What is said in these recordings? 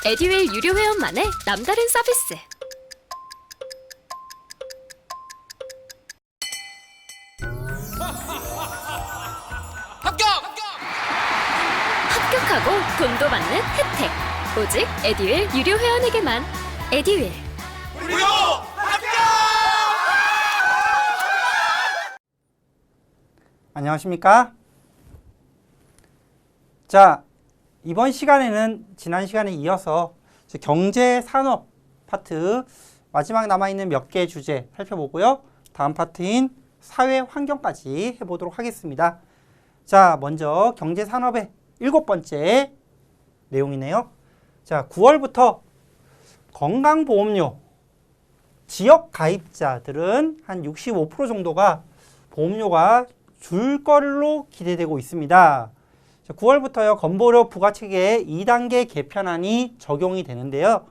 에듀윌 유료 회원만의 남다른 서비스. 합격하고 돈도 받는 혜택. 오직 에듀윌 유료 회원에게만. 에듀윌. 무료 합격! 안녕하십니까? 자, 이번 시간에는 지난 시간에 이어서 경제, 산업 파트 마지막 남아있는 몇 개의 주제 살펴보고요. 다음 파트인 사회, 환경까지 해보도록 하겠습니다. 자, 먼저 경제, 산업의 7번째 내용이네요. 자, 9월부터 건강보험료 지역 가입자들은 한 65% 정도가 보험료가 줄 걸로 기대되고 있습니다. 9월부터요, 건보료 부과체계 2단계 개편안이 적용이 되는데요.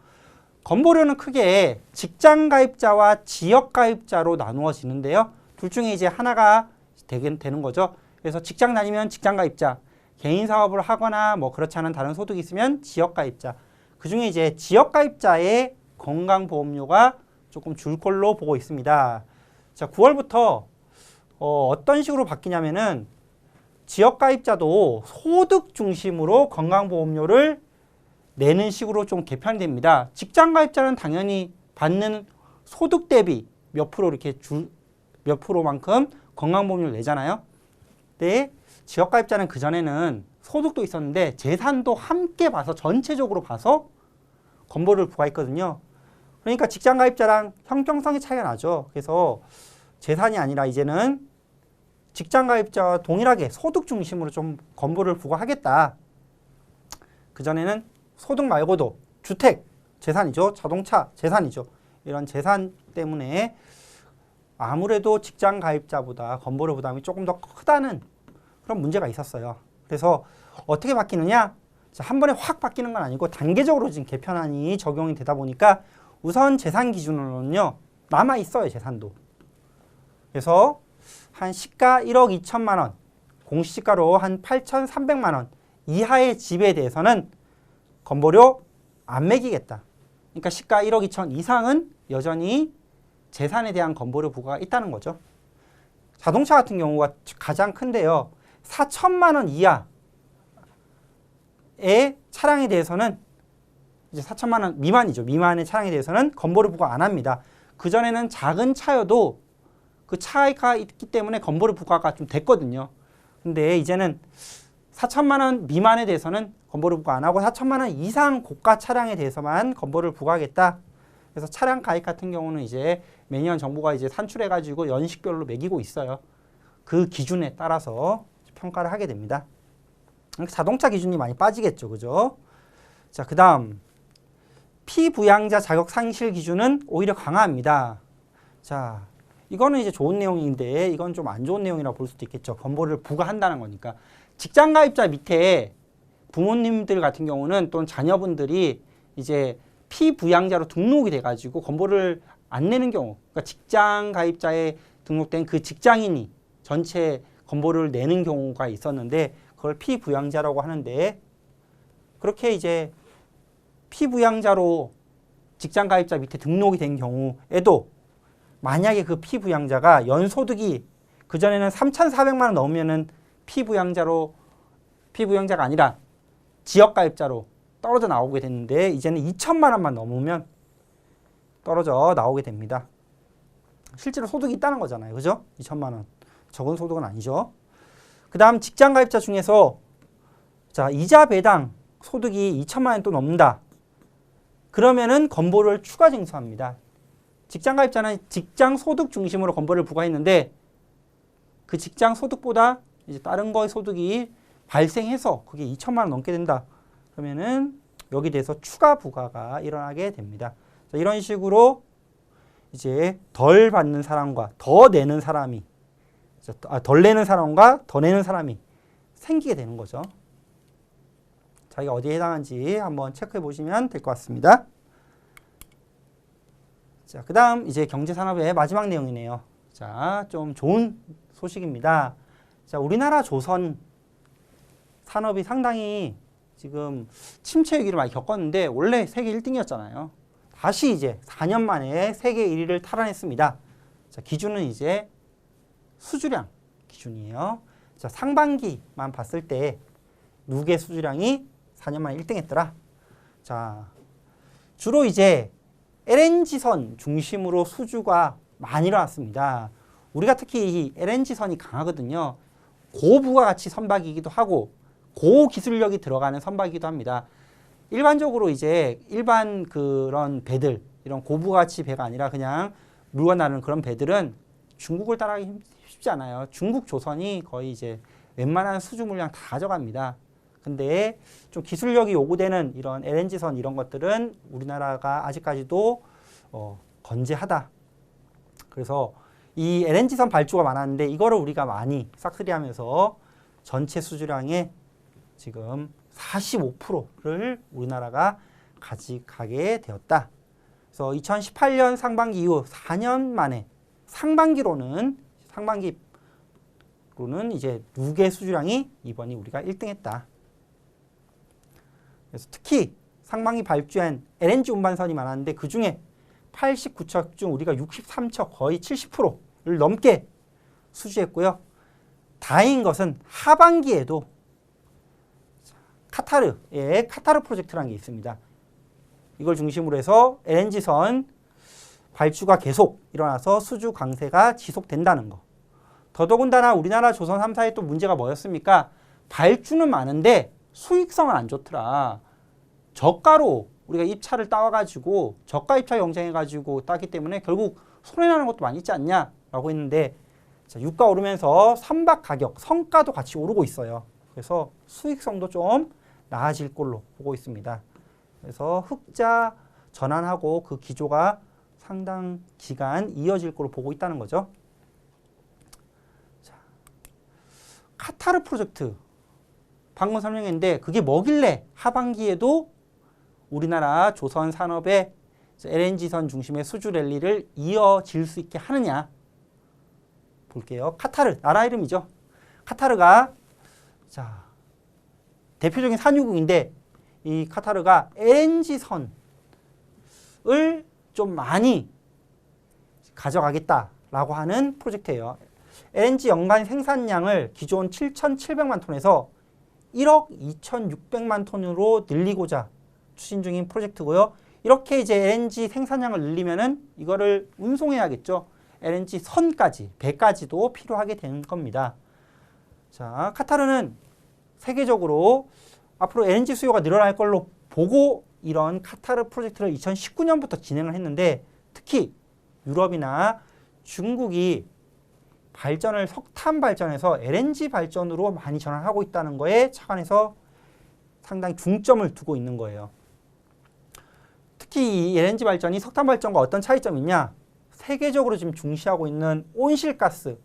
건보료는 크게 직장 가입자와 지역 가입자로 나누어지는데요. 둘 중에 이제 하나가 되는 거죠. 그래서 직장 다니면 직장 가입자, 개인 사업을 하거나 뭐 그렇지 않은 다른 소득이 있으면 지역 가입자. 그 중에 이제 지역 가입자의 건강보험료가 조금 줄 걸로 보고 있습니다. 자, 9월부터 어떤 식으로 바뀌냐면은 지역 가입자도 소득 중심으로 건강보험료를 내는 식으로 좀 개편됩니다. 직장 가입자는 당연히 받는 소득 대비 몇 프로 이렇게 몇 프로만큼 건강보험료를 내잖아요. 근데 지역 가입자는 그전에는 소득도 있었는데 재산도 함께 봐서 전체적으로 봐서 건보료를 부과했거든요. 그러니까 직장 가입자랑 형평성의 차이가 나죠. 그래서 재산이 아니라 이제는 직장 가입자와 동일하게 소득 중심으로 좀 건보를 부과하겠다. 그전에는 소득 말고도 주택, 재산이죠. 자동차, 재산이죠. 이런 재산 때문에 아무래도 직장 가입자보다 건보료 부담이 조금 더 크다는 그런 문제가 있었어요. 그래서 어떻게 바뀌느냐? 한 번에 확 바뀌는 건 아니고 단계적으로 지금 개편안이 적용이 되다 보니까 우선 재산 기준으로는요. 남아있어요. 재산도. 그래서 한 시가 1억 2천만 원, 공시지가로 한 8,300만 원 이하의 집에 대해서는 건보료 안 매기겠다. 그러니까 시가 1억 2천 이상은 여전히 재산에 대한 건보료 부과가 있다는 거죠. 자동차 같은 경우가 가장 큰데요. 4천만 원 이하의 차량에 대해서는 이제 4천만 원 미만이죠. 미만의 차량에 대해서는 건보료 부과 안 합니다. 그전에는 작은 차여도 그 차이가 있기 때문에 건보료 부과가 좀 됐거든요. 근데 이제는 4천만 원 미만에 대해서는 건보료 부과 안 하고 4천만 원 이상 고가 차량에 대해서만 건보료를 부과하겠다. 그래서 차량 가입 같은 경우는 이제 매년 정부가 이제 산출해가지고 연식별로 매기고 있어요. 그 기준에 따라서 평가를 하게 됩니다. 자동차 기준이 많이 빠지겠죠. 그죠? 자, 그 다음 피부양자 자격 상실 기준은 오히려 강화합니다. 자, 이거는 이제 좋은 내용인데 이건 좀 안 좋은 내용이라고 볼 수도 있겠죠. 건보료를 부과한다는 거니까. 직장 가입자 밑에 부모님들 같은 경우는 또는 자녀분들이 이제 피부양자로 등록이 돼가지고 건보료를 안 내는 경우, 그러니까 직장 가입자에 등록된 그 직장인이 전체 건보료를 내는 경우가 있었는데 그걸 피부양자라고 하는데 그렇게 이제 피부양자로 직장 가입자 밑에 등록이 된 경우에도 만약에 그 피부양자가 연소득이 그전에는 3,400만 원 넘으면은 피부양자가 아니라 지역가입자로 떨어져 나오게 됐는데 이제는 2천만 원만 넘으면 떨어져 나오게 됩니다. 실제로 소득이 있다는 거잖아요. 그죠? 2천만 원. 적은 소득은 아니죠. 그 다음 직장 가입자 중에서 자, 이자 배당 소득이 2천만 원 또 넘는다. 그러면은 건보료를 추가 징수합니다. 직장 가입자는 직장 소득 중심으로 건보료를 부과했는데 그 직장 소득보다 이제 다른 거의 소득이 발생해서 그게 2천만 원 넘게 된다. 그러면은 여기 대해서 추가 부과가 일어나게 됩니다. 자, 이런 식으로 이제 덜 받는 사람과 더 내는 사람이 덜 내는 사람과 더 내는 사람이 생기게 되는 거죠. 자기가 어디에 해당하는지 한번 체크해 보시면 될 것 같습니다. 자, 그 다음 이제 경제산업의 마지막 내용이네요. 자, 좀 좋은 소식입니다. 자, 우리나라 조선 산업이 상당히 지금 침체 위기를 많이 겪었는데 원래 세계 1등이었잖아요. 다시 이제 4년 만에 세계 1위를 탈환했습니다. 자, 기준은 이제 수주량 기준이에요. 자, 상반기만 봤을 때 누구의 수주량이 4년 만에 1등했더라. 자, 주로 이제 LNG선 중심으로 수주가 많이 일어났습니다. 우리가 특히 이 LNG선이 강하거든요. 고부가가치 선박이기도 하고 고기술력이 들어가는 선박이기도 합니다. 일반적으로 이제 일반 그런 배들, 이런 고부가치 배가 아니라 그냥 물건 나르는 그런 배들은 중국을 따라가기 쉽지 않아요. 중국 조선이 거의 이제 웬만한 수주 물량 다 가져갑니다. 근데 좀 기술력이 요구되는 이런 LNG선 이런 것들은 우리나라가 아직까지도 건재하다. 그래서 이 LNG선 발주가 많았는데 이거를 우리가 많이 싹쓸이하면서 전체 수주량의 지금 45%를 우리나라가 가져가게 되었다. 그래서 2018년 상반기 이후 4년 만에 상반기로는 이제 누계 수주량이 이번이 우리가 1등했다. 그래서 특히 상반기 발주한 LNG 운반선이 많았는데 그 중에 89척 중 우리가 63척 거의 70%를 넘게 수주했고요. 다행인 것은 하반기에도 카타르 프로젝트라는 게 있습니다. 이걸 중심으로 해서 LNG선 발주가 계속 일어나서 수주 강세가 지속된다는 거. 더더군다나 우리나라 조선 3사의 또 문제가 뭐였습니까? 발주는 많은데 수익성은 안 좋더라. 저가로 우리가 입차를 따와가지고 저가 입차 경쟁해가지고 따기 때문에 결국 손해나는 것도 많이 있지 않냐라고 했는데 자, 유가 오르면서 선박 가격, 성가도 같이 오르고 있어요. 그래서 수익성도 좀 나아질 걸로 보고 있습니다. 그래서 흑자 전환하고 그 기조가 상당 기간 이어질 걸로 보고 있다는 거죠. 자, 카타르 프로젝트 방금 설명했는데 그게 뭐길래 하반기에도 우리나라 조선 산업의 LNG선 중심의 수주 랠리를 이어질 수 있게 하느냐 볼게요. 카타르 나라 이름이죠. 카타르가 자 대표적인 산유국인데 이 카타르가 LNG선을 좀 많이 가져가겠다라고 하는 프로젝트예요. LNG 연간 생산량을 기존 7,700만 톤에서 1억 2,600만 톤으로 늘리고자 추진 중인 프로젝트고요. 이렇게 이제 LNG 생산량을 늘리면은 이거를 운송해야겠죠. LNG 선까지, 배까지도 필요하게 되는 겁니다. 자, 카타르는 세계적으로 앞으로 LNG 수요가 늘어날 걸로 보고 이런 카타르 프로젝트를 2019년부터 진행을 했는데 특히 유럽이나 중국이 발전을 석탄 발전에서 LNG 발전으로 많이 전환하고 있다는 거에 착안해서 상당히 중점을 두고 있는 거예요. 특히 이 LNG 발전이 석탄 발전과 어떤 차이점이 있냐? 세계적으로 지금 중시하고 있는 온실가스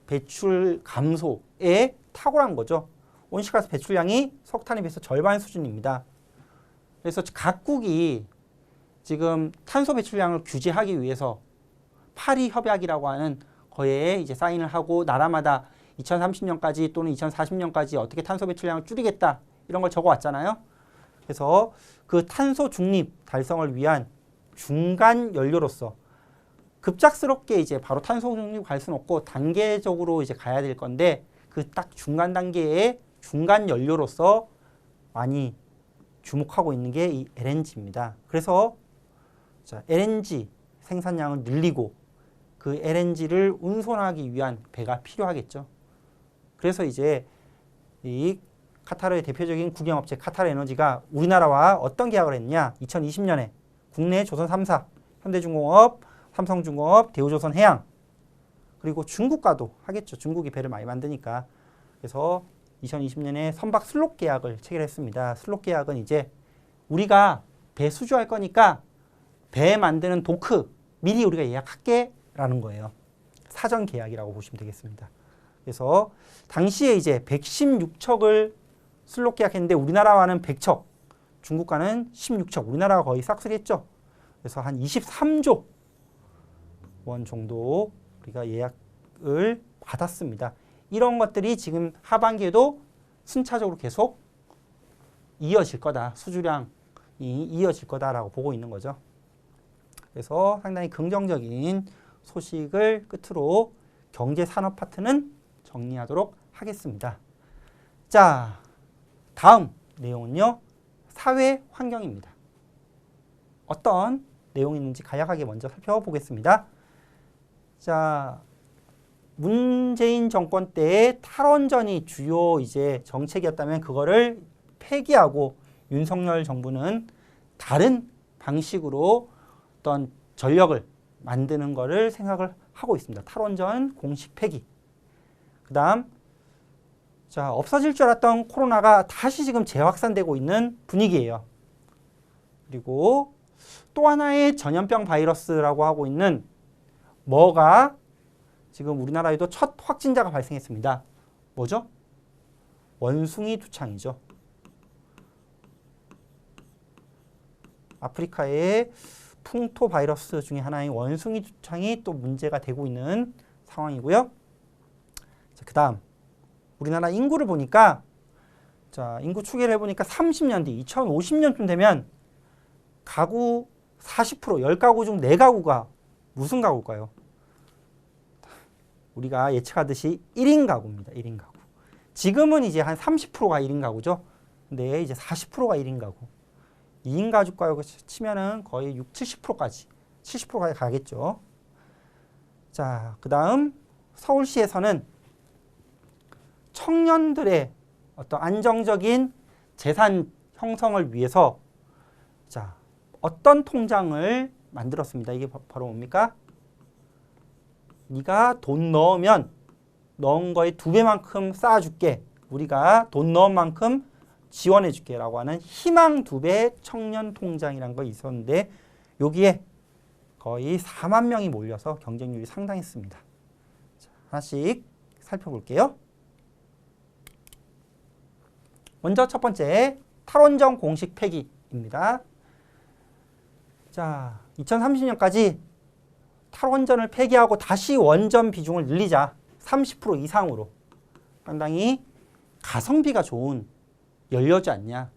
배출 감소에 탁월한 거죠. 온실가스 배출량이 석탄에 비해서 절반 수준입니다. 그래서 각국이 지금 탄소 배출량을 규제하기 위해서 파리 협약이라고 하는 거에 이제 사인을 하고 나라마다 2030년까지 또는 2040년까지 어떻게 탄소 배출량을 줄이겠다 이런 걸 적어왔잖아요. 그래서 그 탄소 중립 달성을 위한 중간 연료로서 급작스럽게 이제 바로 탄소 중립 갈 수는 없고 단계적으로 이제 가야 될 건데 그 딱 중간 단계의 중간 연료로서 많이 주목하고 있는 게 이 LNG입니다. 그래서 자, LNG 생산량을 늘리고 그 LNG를 운송하기 위한 배가 필요하겠죠. 그래서 이제 이 카타르의 대표적인 국영업체 카타르 에너지가 우리나라와 어떤 계약을 했냐? 2020년에 국내 조선 3사, 현대중공업, 삼성중공업, 대우조선해양 그리고 중국과도 하겠죠. 중국이 배를 많이 만드니까. 그래서 2020년에 선박 슬롯 계약을 체결했습니다. 슬롯 계약은 이제 우리가 배 수주할 거니까 배 만드는 도크 미리 우리가 예약할게 라는 거예요. 사전 계약이라고 보시면 되겠습니다. 그래서 당시에 이제 116척을 슬롯 계약했는데 우리나라와는 100척, 중국과는 16척, 우리나라가 거의 싹쓸이했죠. 그래서 한 23조 원 정도 우리가 예약을 받았습니다. 이런 것들이 지금 하반기에도 순차적으로 계속 이어질 거다. 수주량이 이어질 거다라고 보고 있는 거죠. 그래서 상당히 긍정적인 소식을 끝으로 경제 산업 파트는 정리하도록 하겠습니다. 자, 다음 내용은요. 사회 환경입니다. 어떤 내용이 있는지 간략하게 먼저 살펴보겠습니다. 자, 문재인 정권 때의 탈원전이 주요 이제 정책이었다면 그거를 폐기하고 윤석열 정부는 다른 방식으로 어떤 전력을 만드는 거를 생각을 하고 있습니다. 탈원전 공식 폐기. 그다음 자, 없어질 줄 알았던 코로나가 다시 지금 재확산되고 있는 분위기예요. 그리고 또 하나의 전염병 바이러스라고 하고 있는 뭐가 지금 우리나라에도 첫 확진자가 발생했습니다. 뭐죠? 원숭이 두창이죠. 아프리카의 풍토 바이러스 중에 하나인 원숭이 두창이 또 문제가 되고 있는 상황이고요. 자, 그다음 우리나라 인구를 보니까 자, 인구 추계를 해보니까 30년 뒤 2050년쯤 되면 가구 40% 10가구 중 4가구가 무슨 가구일까요? 우리가 예측하듯이 1인 가구입니다. 1인 가구. 지금은 이제 한 30%가 1인 가구죠. 근데 이제 40%가 1인 가구. 2인 가족 가구 치면은 거의 70%까지 70%까지 가겠죠. 자, 그다음 서울시에서는 청년들의 어떤 안정적인 재산 형성을 위해서 자, 어떤 통장을 만들었습니다. 이게 바로 뭡니까? 네가 돈 넣으면 넣은 거의 2배만큼 쌓아줄게. 우리가 돈 넣은 만큼 지원해줄게 라고 하는 희망 2배 청년 통장이라는 거 있었는데 여기에 거의 4만 명이 몰려서 경쟁률이 상당했습니다. 자, 하나씩 살펴볼게요. 먼저 첫 번째 탈원전 공식 폐기입니다. 자, 2030년까지 탈원전을 폐기하고 다시 원전 비중을 늘리자. 30% 이상으로. 상당히 가성비가 좋은 연료지 않냐.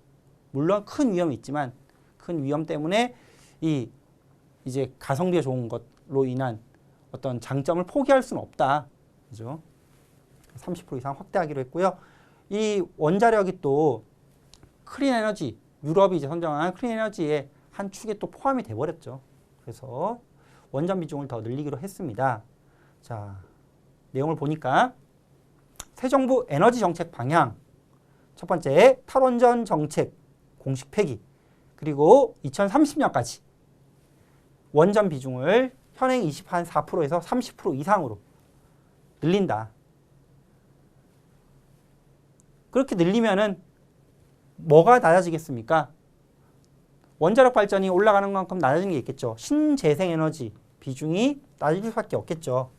물론 큰 위험이 있지만 큰 위험 때문에 이제 가성비가 좋은 것로 인한 어떤 장점을 포기할 수는 없다. 그죠? 30% 이상 확대하기로 했고요. 이 원자력이 또 클린 에너지, 유럽이 이제 선정한 클린 에너지의 한 축에 또 포함이 돼버렸죠. 그래서 원전 비중을 더 늘리기로 했습니다. 자, 내용을 보니까 새 정부 에너지 정책 방향, 첫 번째 탈원전 정책 공식 폐기, 그리고 2030년까지 원전 비중을 현행 24%에서 30% 이상으로 늘린다. 그렇게 늘리면은 뭐가 낮아지겠습니까? 원자력 발전이 올라가는 만큼 낮아지는 게 있겠죠. 신재생에너지 비중이 낮아질 수밖에 없겠죠.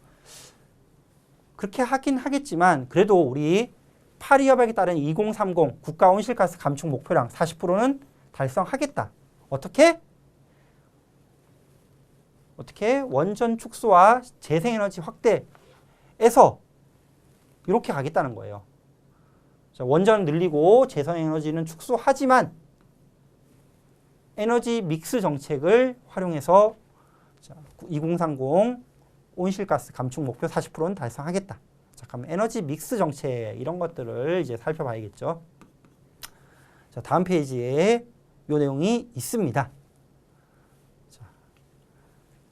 그렇게 하긴 하겠지만 그래도 우리 파리 협약에 따른 2030 국가 온실가스 감축 목표량 40%는 달성하겠다. 어떻게? 원전 축소와 재생에너지 확대에서 이렇게 가겠다는 거예요. 자, 원전 늘리고 재생에너지는 축소하지만 에너지 믹스 정책을 활용해서 2030 온실가스 감축 목표 40%는 달성하겠다. 잠깐만 에너지 믹스 정책 이런 것들을 이제 살펴봐야겠죠. 자, 다음 페이지에 이 내용이 있습니다.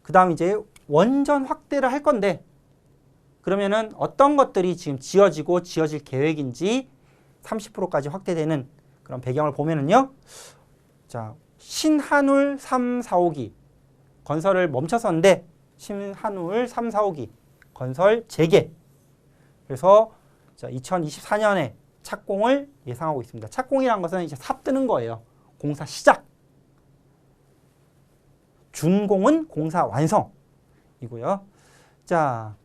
그 다음 이제 원전 확대를 할 건데 그러면은 어떤 것들이 지금 지어질 계획인지 30%까지 확대되는 그런 배경을 보면은요. 자, 신한울 3, 4호기 건설을 멈췄었는데 신한울 3, 4호기 건설 재개. 그래서 2024년에 착공을 예상하고 있습니다. 착공이란 것은 이제 삽 뜨는 거예요. 공사 시작. 준공은 공사 완성이고요. 자,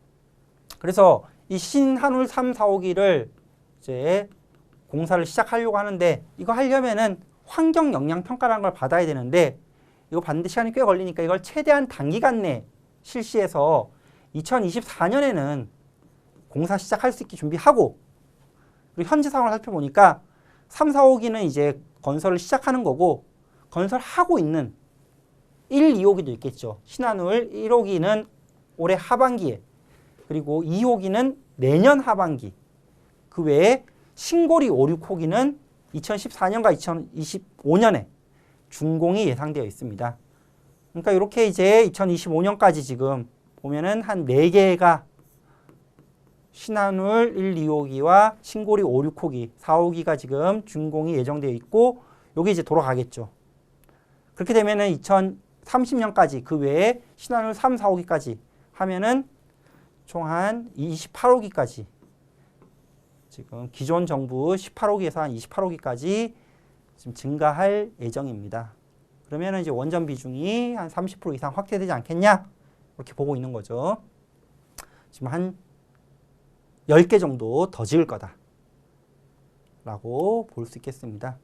그래서 이 신한울 3, 4호기를 이제 공사를 시작하려고 하는데 이거 하려면은 환경 영향 평가라는 걸 받아야 되는데 이거 받는데 시간이 꽤 걸리니까 이걸 최대한 단기간 내에 실시해서 2024년에는 공사 시작할 수 있게 준비하고 그리고 현재 상황을 살펴보니까 3, 4호기는 이제 건설을 시작하는 거고 건설하고 있는 1, 2호기도 있겠죠. 신한울 1호기는 올해 하반기에 그리고 2호기는 내년 하반기 그 외에 신고리 5, 6호기는 2014년과 2025년에 준공이 예상되어 있습니다. 그러니까 이렇게 이제 2025년까지 지금 보면은 한 4개가 신한울 1, 2호기와 신고리 5, 6호기, 4호기가 지금 준공이 예정되어 있고 여기 이제 돌아가겠죠. 그렇게 되면은 2030년까지 그 외에 신한울 3, 4호기까지 하면은 총 한 28호기까지 지금 기존 정부 18호기에서 한 28호기까지 지금 증가할 예정입니다. 그러면은 이제 원전 비중이 한 30% 이상 확대되지 않겠냐? 이렇게 보고 있는 거죠. 지금 한 10개 정도 더 지을 거다 라고 볼 수 있겠습니다.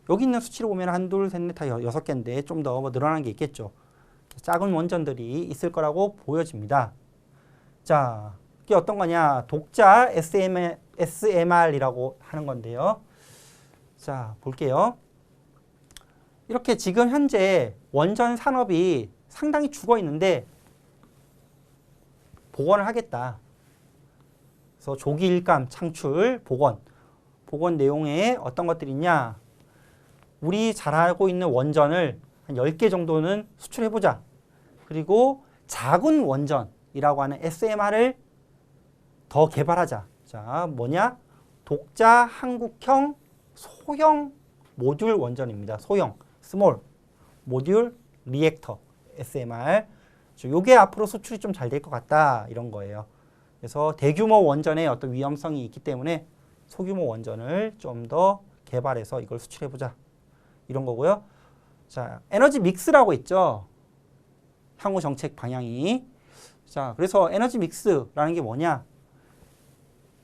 여기 있는 수치를 보면 한, 둘, 셋, 넷, 다 6개인데 좀 더 뭐 늘어나는 게 있겠죠. 작은 원전들이 있을 거라고 보여집니다. 자, 이게 어떤 거냐? 독자 SMR이라고 하는 건데요. 자, 볼게요. 이렇게 지금 현재 원전 산업이 상당히 죽어 있는데 복원을 하겠다. 그래서 조기 일감 창출, 복원 내용에 어떤 것들이 있냐? 우리 잘 알고 있는 원전을 한 10개 정도는 수출해보자. 그리고 작은 원전이라고 하는 SMR을 더 개발하자. 자, 뭐냐? 독자 한국형 소형 모듈 원전입니다. 소형, 스몰 모듈 리액터, SMR. 요게 앞으로 수출이 좀 잘 될 것 같다. 이런 거예요. 그래서 대규모 원전의 어떤 위험성이 있기 때문에 소규모 원전을 좀 더 개발해서 이걸 수출해보자. 이런 거고요. 자, 에너지 믹스라고 있죠. 향후 정책 방향이. 자, 그래서 에너지 믹스라는 게 뭐냐?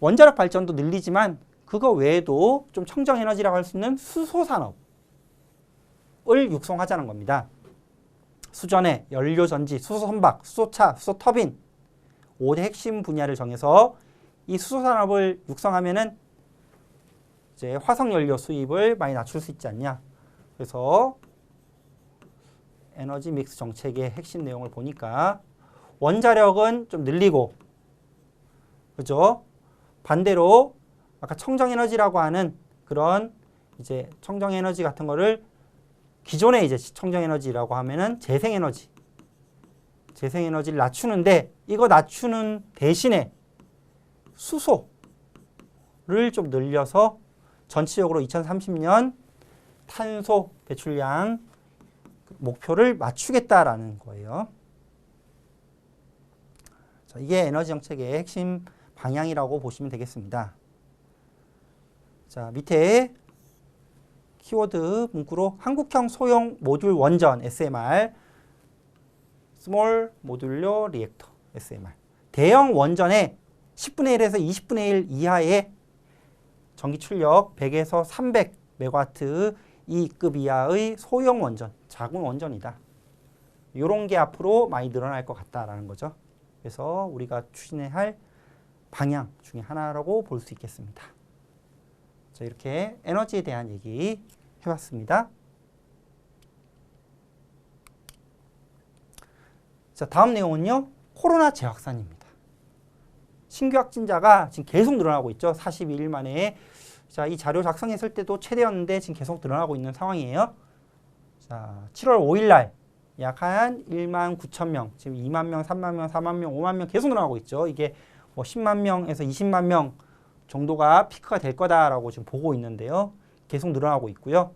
원자력 발전도 늘리지만 그거 외에도 좀 청정 에너지라고 할 수 있는 수소 산업을 육성하자는 겁니다. 수전해, 연료 전지, 수소 선박, 수소차, 수소 터빈 5대 핵심 분야를 정해서 이 수소 산업을 육성하면은 이제 화석 연료 수입을 많이 낮출 수 있지 않냐. 그래서 에너지 믹스 정책의 핵심 내용을 보니까 원자력은 좀 늘리고, 그죠? 반대로 아까 청정에너지라고 하는 그런 이제 청정에너지 같은 거를 기존에 이제 청정에너지라고 하면은 재생에너지를 낮추는데 이거 낮추는 대신에 수소를 좀 늘려서 전체적으로 2030년 탄소 배출량 목표를 맞추겠다라는 거예요. 자, 이게 에너지 정책의 핵심 방향이라고 보시면 되겠습니다. 자, 밑에 키워드 문구로 한국형 소형 모듈 원전 SMR, 스몰 모듈러 리액터 SMR. 대형 원전의 10분의 1에서 20분의 1 이하의 전기 출력 100에서 300메가와트 E급 이하의 소형 원전, 작은 원전이다. 이런 게 앞으로 많이 늘어날 것 같다라는 거죠. 그래서 우리가 추진해야 할 방향 중에 하나라고 볼 수 있겠습니다. 자, 이렇게 에너지에 대한 얘기 해봤습니다. 자, 다음 내용은요. 코로나 재확산입니다. 신규 확진자가 지금 계속 늘어나고 있죠. 42일 만에. 자, 이 자료 작성했을 때도 최대였는데 지금 계속 늘어나고 있는 상황이에요. 자, 7월 5일 날 약 한 1만 9천 명, 지금 2만 명, 3만 명, 4만 명, 5만 명 계속 늘어나고 있죠. 이게 뭐 10만 명에서 20만 명 정도가 피크가 될 거다라고 지금 보고 있는데요. 계속 늘어나고 있고요.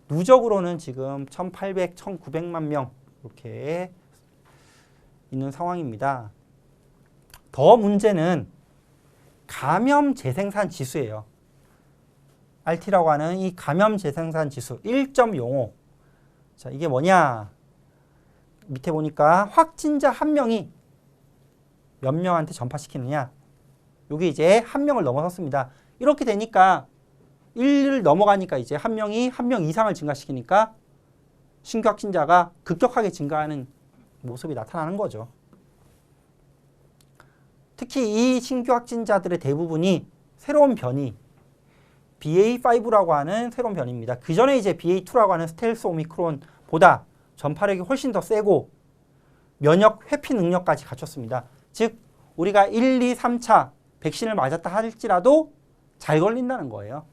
누적으로는 지금 1,800, 1,900만 명 이렇게 있는 상황입니다. 더 문제는 감염 재생산 지수예요. RT라고 하는 이 감염 재생산 지수 1.05. 자, 이게 뭐냐? 밑에 보니까 확진자 한 명이 몇 명한테 전파시키느냐? 이게 이제 한 명을 넘어섰습니다. 이렇게 되니까 1을 넘어가니까 이제 한 명이 한 명 이상을 증가시키니까 신규 확진자가 급격하게 증가하는 모습이 나타나는 거죠. 특히 이 신규 확진자들의 대부분이 새로운 변이 BA.5라고 하는 새로운 변입니다. 그 전에 이제 BA.2라고 하는 스텔스 오미크론보다 전파력이 훨씬 더 세고 면역 회피 능력까지 갖췄습니다. 즉 우리가 1, 2, 3차 백신을 맞았다 할지라도 잘 걸린다는 거예요.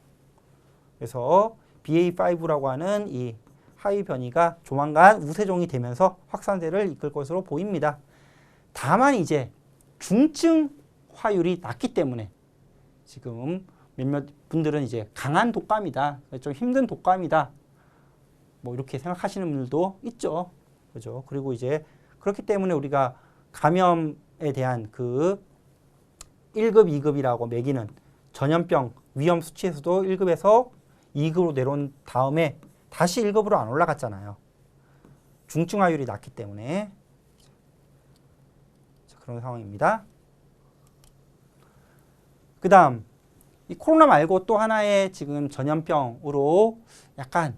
그래서 BA.5라고 하는 이 하위 변이가 조만간 우세종이 되면서 확산세를 이끌 것으로 보입니다. 다만 이제 중증 화율이 낮기 때문에 지금 몇몇 분들은 이제 강한 독감이다, 좀 힘든 독감이다, 뭐 이렇게 생각하시는 분들도 있죠. 그죠? 그리고 이제 그렇기 때문에 우리가 감염에 대한 그 1급, 2급이라고 매기는 전염병 위험 수치에서도 1급에서 2급으로 내려온 다음에 다시 1급으로 안 올라갔잖아요. 중증화율이 낮기 때문에. 자, 그런 상황입니다. 그 다음 이 코로나 말고 또 하나의 지금 전염병으로 약간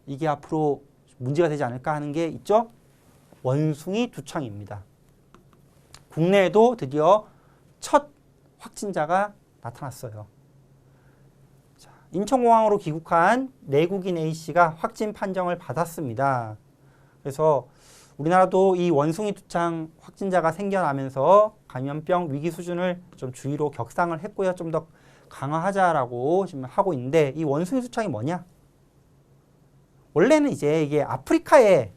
이게 앞으로 문제가 되지 않을까 하는 게 있죠. 원숭이 두창입니다. 국내에도 드디어 첫 확진자가 나타났어요. 자, 인천공항으로 귀국한 내국인 A씨가 확진 판정을 받았습니다. 그래서 우리나라도 이 원숭이 두창 확진자가 생겨나면서 감염병 위기 수준을 좀 주의로 격상을 했고요. 좀 더 강화하자라고 지금 하고 있는데 이 원숭이 두창이 뭐냐? 원래는 이제 이게 아프리카에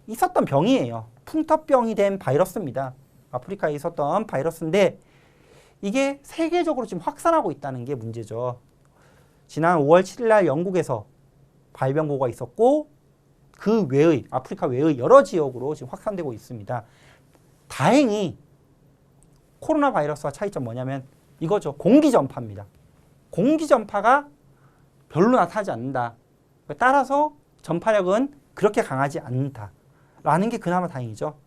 있었던 병이에요. 풍토병이 된 바이러스입니다. 아프리카에 있었던 바이러스인데 이게 세계적으로 지금 확산하고 있다는 게 문제죠. 지난 5월 7일 날 영국에서 발병 보고가 있었고 그 외의 아프리카 외의 여러 지역으로 지금 확산되고 있습니다. 다행히 코로나 바이러스와 차이점 뭐냐면 이거죠. 공기 전파입니다. 공기 전파가 별로 나타나지 않는다. 따라서 전파력은 그렇게 강하지 않다라는 게 그나마 다행이죠.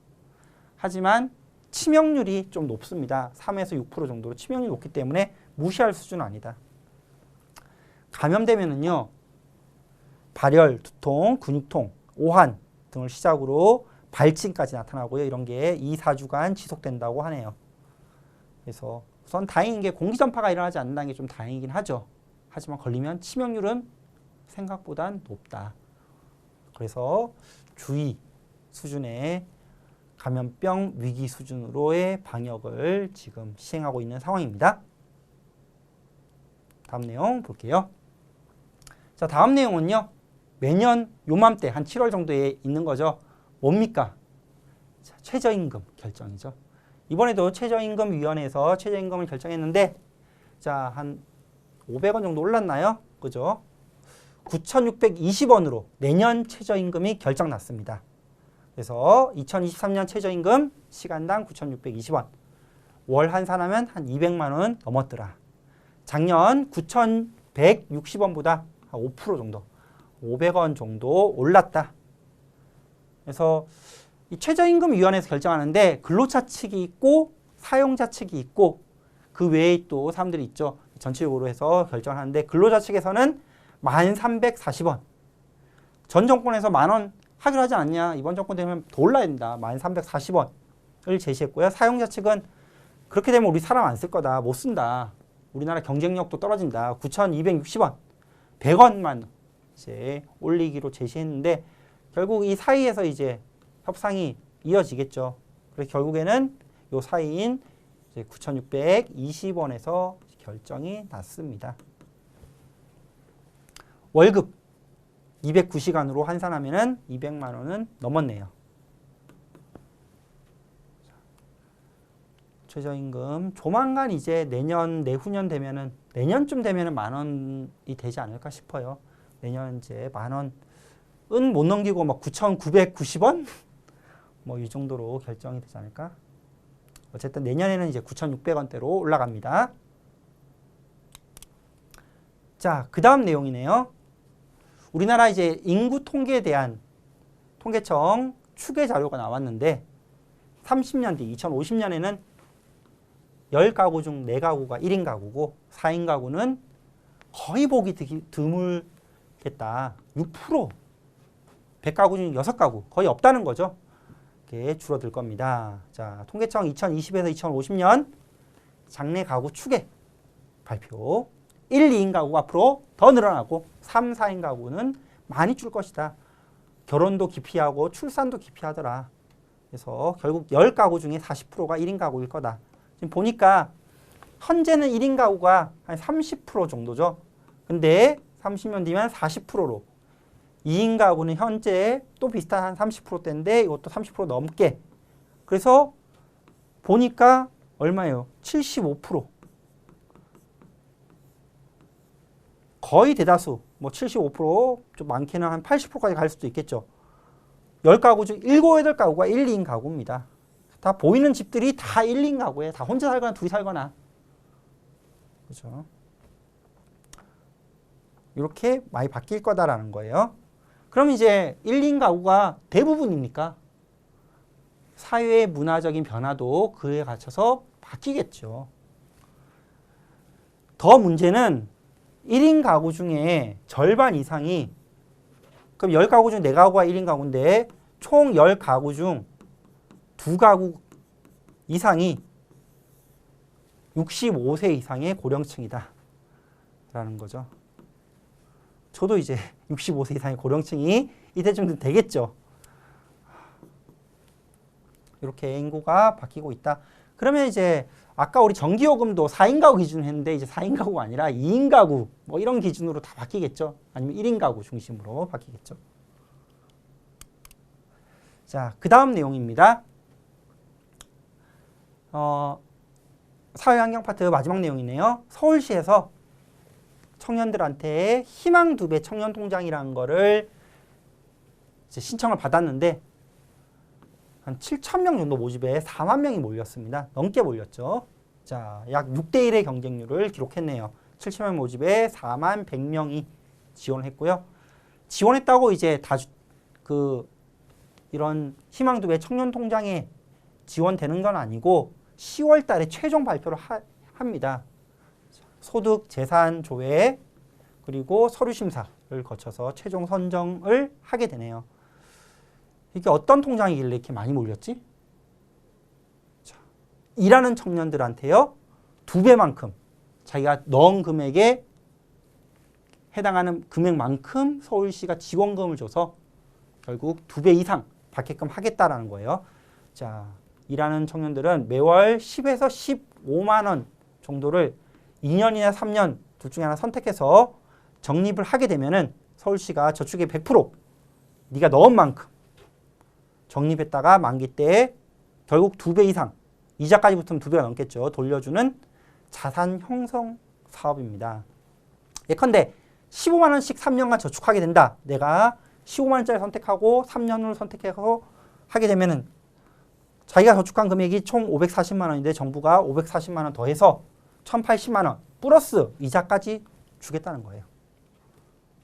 하지만 치명률이 좀 높습니다. 3에서 6% 정도로 치명률이 높기 때문에 무시할 수준은 아니다. 감염되면은요, 발열, 두통, 근육통, 오한 등을 시작으로 발진까지 나타나고요. 이런 게 2, 4주간 지속된다고 하네요. 그래서 우선 다행인 게 공기 전파가 일어나지 않는다는 게 좀 다행이긴 하죠. 하지만 걸리면 치명률은 생각보단 높다. 그래서 주의 수준의 감염병 위기 수준으로의 방역을 지금 시행하고 있는 상황입니다. 다음 내용 볼게요. 자, 다음 내용은요. 매년 요맘때 한 7월 정도에 있는 거죠. 뭡니까? 자, 최저임금 결정이죠. 이번에도 최저임금위원회에서 최저임금을 결정했는데 자, 한 500원 정도 올랐나요? 그죠? 9,620원으로 내년 최저임금이 결정났습니다. 그래서 2023년 최저임금 시간당 9,620원. 월 환산하면 한 200만 원 넘었더라. 작년 9,160원보다 한 5% 정도, 500원 정도 올랐다. 그래서 이 최저임금위원회에서 결정하는데 근로자 측이 있고 사용자 측이 있고 그 외에 또 사람들이 있죠. 전체적으로 해서 결정하는데 근로자 측에서는 1,340원. 전 정권에서 10,000원 하기로 하지 않냐. 이번 정권 되면 더 올라야 된다. 1,340원을 제시했고요. 사용자 측은 그렇게 되면 우리 사람 안 쓸 거다. 못 쓴다. 우리나라 경쟁력도 떨어진다. 9,260원. 100원만 이제 올리기로 제시했는데 결국 이 사이에서 이제 협상이 이어지겠죠. 그래서 결국에는 요 사이인 9,620원에서 결정이 났습니다. 월급 209시간으로 환산하면은 200만 원은 넘었네요. 최저임금 조만간 이제 내년 내후년 되면은 내년쯤 되면은 10,000원이 되지 않을까 싶어요. 내년 이제 10,000원은 못 넘기고 막 9,990원 뭐 이 정도로 결정이 되지 않을까. 어쨌든 내년에는 이제 9,600원대로 올라갑니다. 자, 그 다음 내용이네요. 우리나라 이제 인구 통계에 대한 통계청 추계 자료가 나왔는데 30년 뒤 2050년에는 10가구 중 4가구가 1인 가구고 4인 가구는 거의 보기 드물겠다. 6%. 100가구 중 6가구 거의 없다는 거죠. 이렇게 줄어들 겁니다. 자, 통계청 2020에서 2050년 장래 가구 추계 발표 1, 2인 가구가 앞으로 더 늘어나고 3, 4인 가구는 많이 줄 것이다. 결혼도 기피하고 출산도 기피하더라. 그래서 결국 10가구 중에 40%가 1인 가구일 거다. 지금 보니까 현재는 1인 가구가 한 30% 정도죠. 근데 30년 뒤면 40%로 2인 가구는 현재 또 비슷한 한 30%대인데 이것도 30% 넘게. 그래서 보니까 얼마예요? 75%. 거의 대다수, 뭐 75%, 좀 많게는 한 80%까지 갈 수도 있겠죠. 10가구 중 7, 8가구가 1, 2인 가구입니다. 다 보이는 집들이 다 1, 2인 가구예요. 다 혼자 살거나 둘이 살거나. 그렇죠? 이렇게 많이 바뀔 거다라는 거예요. 그럼 이제 1, 2인 가구가 대부분이니까 사회의 문화적인 변화도 그에 갇혀서 바뀌겠죠. 더 문제는 1인 가구 중에 절반 이상이, 그럼 10가구 중 4가구가 1인 가구인데 총 10가구 중 2가구 이상이 65세 이상의 고령층이다 라는 거죠. 저도 이제 65세 이상의 고령층이 이때쯤 되겠죠. 이렇게 인구가 바뀌고 있다. 그러면 이제 아까 우리 전기요금도 4인 가구 기준으로 했는데 이제 4인 가구가 아니라 2인 가구 뭐 이런 기준으로 다 바뀌겠죠. 아니면 1인 가구 중심으로 바뀌겠죠. 자, 그 다음 내용입니다. 사회환경 파트 마지막 내용이네요. 서울시에서 청년들한테 희망 2배 청년 통장이라는 거를 이제 신청을 받았는데 한 7,000명 정도 모집에 4만 명이 몰렸습니다. 넘게 몰렸죠. 자, 약 6대1의 경쟁률을 기록했네요. 7,000명 모집에 4만 100명이 지원했고요. 지원했다고 이제 다 이런 희망 2배 청년 통장에 지원되는 건 아니고 10월 달에 최종 발표를 합니다. 소득, 재산 조회, 그리고 서류 심사를 거쳐서 최종 선정을 하게 되네요. 이게 어떤 통장이길래 이렇게 많이 몰렸지? 자, 일하는 청년들한테요, 2배만큼 자기가 넣은 금액에 해당하는 금액만큼 서울시가 지원금을 줘서 결국 2배 이상 받게끔 하겠다라는 거예요. 자, 일하는 청년들은 매월 10에서 15만 원 정도를 2년이나 3년 둘 중에 하나 선택해서 적립을 하게 되면은 서울시가 저축의 100% 네가 넣은 만큼 적립했다가 만기 때 결국 2배 이상, 이자까지 붙으면 2배가 넘겠죠. 돌려주는 자산 형성 사업입니다. 예컨대 15만 원씩 3년간 저축하게 된다. 내가 15만 원짜리 선택하고 3년을 선택해서 하게 되면은 자기가 저축한 금액이 총 540만 원인데 정부가 540만 원 더해서 1,080만 원 플러스 이자까지 주겠다는 거예요.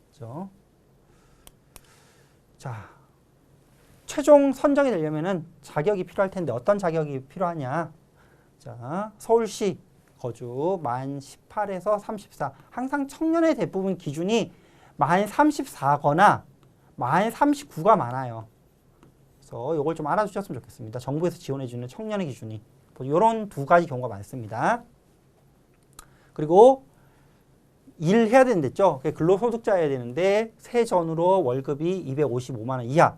그렇죠? 자, 최종 선정이 되려면은 자격이 필요할 텐데 어떤 자격이 필요하냐? 자, 서울시 거주 만 18에서 34. 항상 청년의 대부분 기준이 만 34거나 만 39가 많아요. 그래서 이걸 좀 알아주셨으면 좋겠습니다. 정부에서 지원해주는 청년의 기준이 이런 2가지 경우가 많습니다. 그리고 일해야 되는데죠. 근로소득자여야 되는데 세전으로 월급이 255만 원 이하,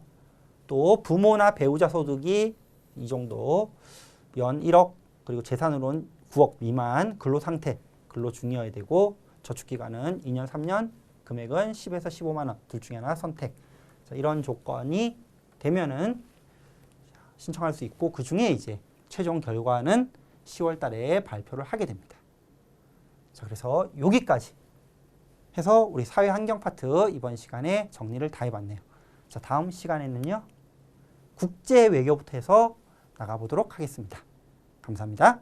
또 부모나 배우자 소득이 이 정도 연 1억 그리고 재산으로는 9억 미만 근로상태, 근로중이어야 되고 저축기간은 2년, 3년, 금액은 10에서 15만 원 둘 중에 하나 선택. 자, 이런 조건이 되면은 신청할 수 있고 그 중에 이제 최종 결과는 10월 달에 발표를 하게 됩니다. 자, 그래서 여기까지 해서 우리 사회 환경 파트 이번 시간에 정리를 다 해봤네요. 자, 다음 시간에는요, 국제 외교부터 해서 나가보도록 하겠습니다. 감사합니다.